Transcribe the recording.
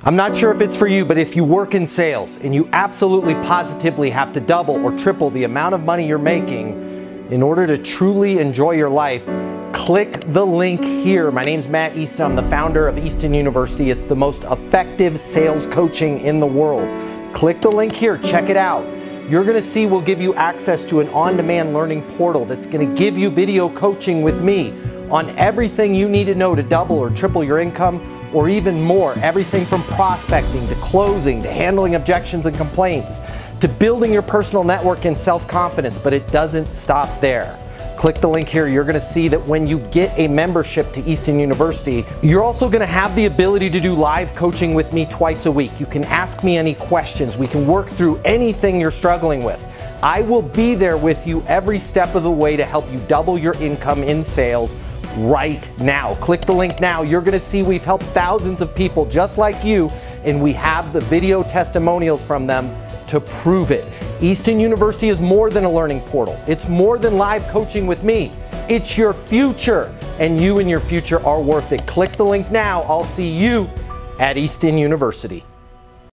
I'm not sure if it's for you, but if you work in sales and you absolutely positively have to double or triple the amount of money you're making in order to truly enjoy your life, click the link here. My name's Matt Easton. I'm the founder of Easton University. It's the most effective sales coaching in the world. Click the link here, check it out. You're gonna see we'll give you access to an on-demand learning portal that's gonna give you video coaching with me on everything you need to know to double or triple your income, or even more. Everything from prospecting to closing to handling objections and complaints to building your personal network and self-confidence, but it doesn't stop there. Click the link here. You're gonna see that when you get a membership to Easton University, you're also gonna have the ability to do live coaching with me twice a week. You can ask me any questions. We can work through anything you're struggling with. I will be there with you every step of the way to help you double your income in sales right now. Click the link now. You're gonna see we've helped thousands of people just like you, and we have the video testimonials from them to prove it. Easton University is more than a learning portal. It's more than live coaching with me. It's your future, and you and your future are worth it. Click the link now. I'll see you at Easton University.